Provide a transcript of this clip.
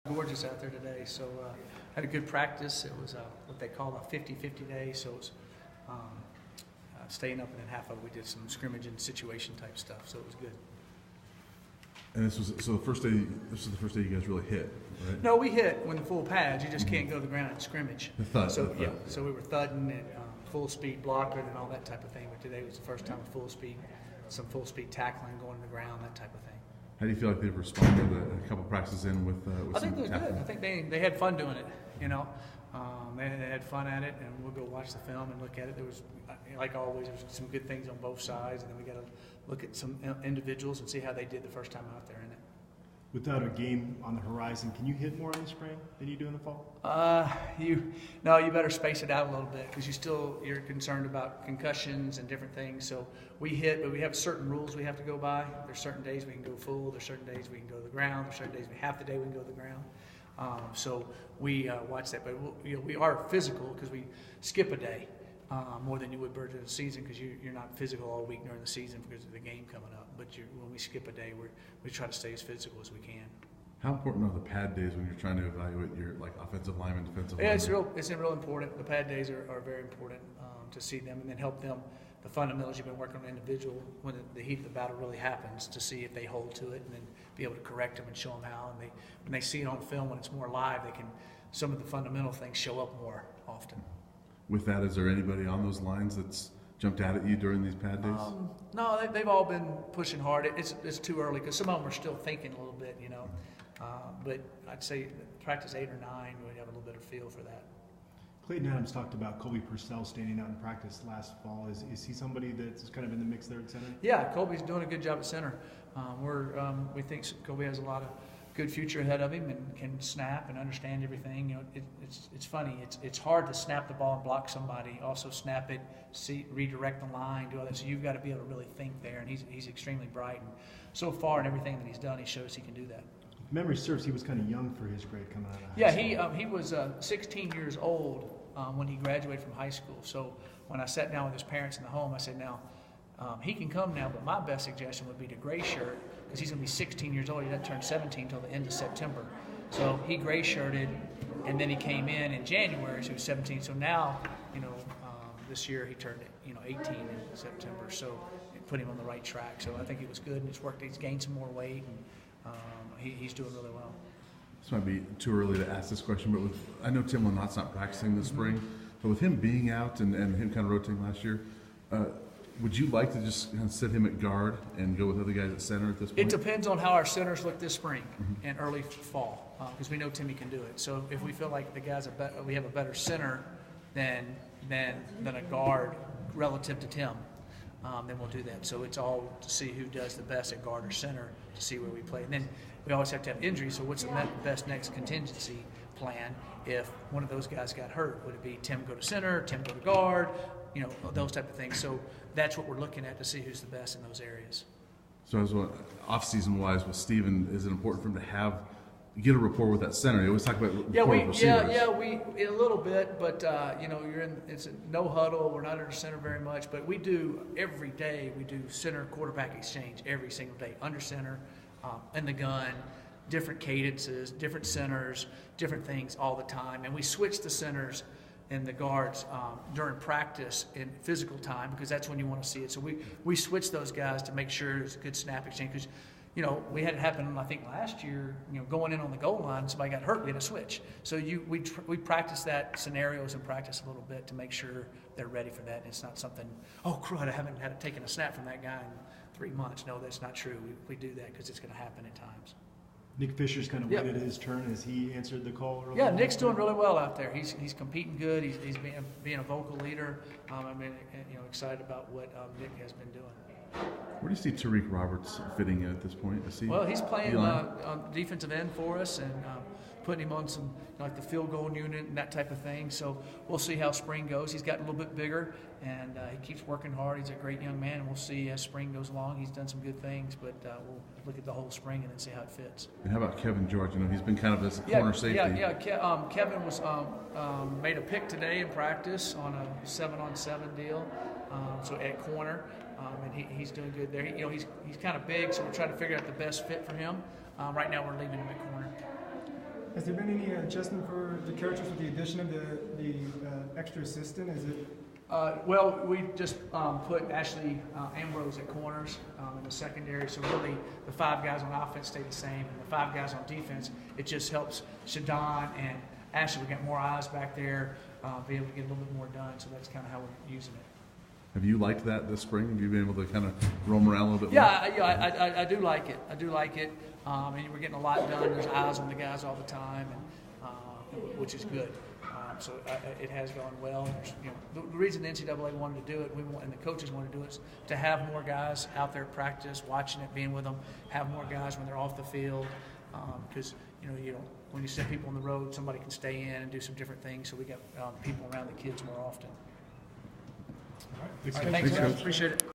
Gorgeous out there today, so had a good practice. It was what they call a 50-50 day, so it was staying up, and then half of it we did some scrimmage and situation type stuff, so it was good. And this was the first day. This was the first day you guys really hit, right? No, we hit when the full pads. You just can't go to the ground and scrimmage. The thud. So so we were thudding and full speed blocking and all that type of thing. But today was the first time with full speed, some full speed tackling, going to the ground, that type of thing. How do you feel like they've responded a couple practices in with I think some they're tackling? good. I think they had fun doing it. You know, they had fun at it, and we'll go watch the film and look at it. There was, like always, there was some good things on both sides, and then we got to look at some individuals and see how they did the first time out there in it. Without a game on the horizon, can you hit more in the spring than you do in the fall? You better space it out a little bit because you're concerned about concussions and different things. So we hit, but we have certain rules we have to go by. There's certain days we can go full. There's certain days we can go to the ground. There's certain days half the day we can go to the ground. So we watch that, but we are physical because we skip a day more than you would during the season because you're not physical all week during the season because of the game coming up. But when we skip a day, we try to stay as physical as we can. How important are the pad days when you're trying to evaluate your offensive lineman, defensive Yeah, lineman? it's real important. The pad days are very important to see them and then help them. The fundamentals you've been working on individual when the heat of the battle really happens to see if they hold to it and then be able to correct them and show them how. And when they see it on film when it's more live, some of the fundamental things show up more often. With that, is there anybody on those lines that's jumped out at you during these pad days? No, they've all been pushing hard. It's too early because some of them are still thinking a little bit, you know. But I'd say practice 8 or 9, we have a little bit of feel for that. Clayton Adams talked about Colby Purcell standing out in practice last fall. Is he somebody that's kind of in the mix there at center? Yeah, Colby's doing a good job at center. We think Colby has a lot of good future ahead of him and can snap and understand everything. You know, it's funny. It's hard to snap the ball and block somebody. Also snap it, redirect the line, do all that. So you've got to be able to really think there. And he's extremely bright. And so far in everything that he's done, he shows he can do that. If memory serves, he was kind of young for his grade coming out of high school. Yeah, he was 16 years old when he graduated from high school. So when I sat down with his parents in the home, I said, now, he can come now, but my best suggestion would be to gray shirt because he's going to be 16 years old. He doesn't turn 17 until the end of September. So he gray shirted, and then he came in January, so he was 17. So now, this year he turned 18 in September. So it put him on the right track. So I think it was good, and it's worked. He's gained some more weight, and he's doing really well. This might be too early to ask this question, but I know Tim Lanott's not practicing this spring, but with him being out and him kind of rotating last year, would you like to just kind of sit him at guard and go with other guys at center at this point? It depends on how our centers look this spring and early fall, because we know Timmy can do it. So if we feel like we have a better center than a guard relative to Tim, then we'll do that. So it's all to see who does the best at guard or center to see where we play. And then we always have to have injuries. So what's the best next contingency plan if one of those guys got hurt? Would it be Tim go to center, Tim go to guard, those type of things. So that's what we're looking at to see who's the best in those areas. So as well, off-season wise with Steven, is it important for him to get a rapport with that center? You always talk about rapport with receivers. We a little bit, but it's a no huddle. We're not under center very much, but we do every day. We do center quarterback exchange every single day, under center, in the gun, different cadences, different centers, different things all the time, and we switch the centers and the guards during practice in physical time because that's when you want to see it. So we switch those guys to make sure it's a good snap exchange because we had it happen, I think, last year, going in on the goal line, somebody got hurt, we had to switch. So we practice that scenarios and practice a little bit to make sure they're ready for that. And it's not something, oh, crud, I haven't had taken a snap from that guy in 3 months. No, that's not true. We do that because it's going to happen at times. Nick Fisher's kind of waited his turn as he answered the call earlier. Yeah, Nick's doing really well out there. He's competing good. He's being a vocal leader. I'm excited about what Nick has been doing. Where do you see Tariq Roberts fitting in at this point? Well, he's playing on defensive end for us and putting him on some like the field goal unit and that type of thing. So we'll see how spring goes. He's gotten a little bit bigger and he keeps working hard. He's a great young man, and we'll see as spring goes along. He's done some good things, but we'll look at the whole spring and then see how it fits. And how about Kevin George? He's been kind of as a corner safety. Kevin was made a pick today in practice on a 7-on-7 deal, so at corner. And he's doing good there. He's kind of big, so we're trying to figure out the best fit for him. Right now, we're leaving him at corner. Has there been any adjustment for the characters with the addition of the extra assistant? Is it? Well, we just put Ashley Ambrose at corners in the secondary, so really the 5 guys on offense stay the same, and the 5 guys on defense, it just helps Shadon and Ashley. We got more eyes back there, be able to get a little bit more done, so that's kind of how we're using it. Have you liked that this spring? Have you been able to kind of roam around a little bit more? Yeah, I do like it. I do like it. And we're getting a lot done. There's eyes on the guys all the time, and which is good. So it has gone well. There's, the reason the NCAA wanted to do it, and the coaches wanted to do it, is to have more guys out there at practice, watching it, being with them. Have more guys when they're off the field, because when you send people on the road, somebody can stay in and do some different things. So we got people around the kids more often. All right. Thanks, guys. Appreciate it.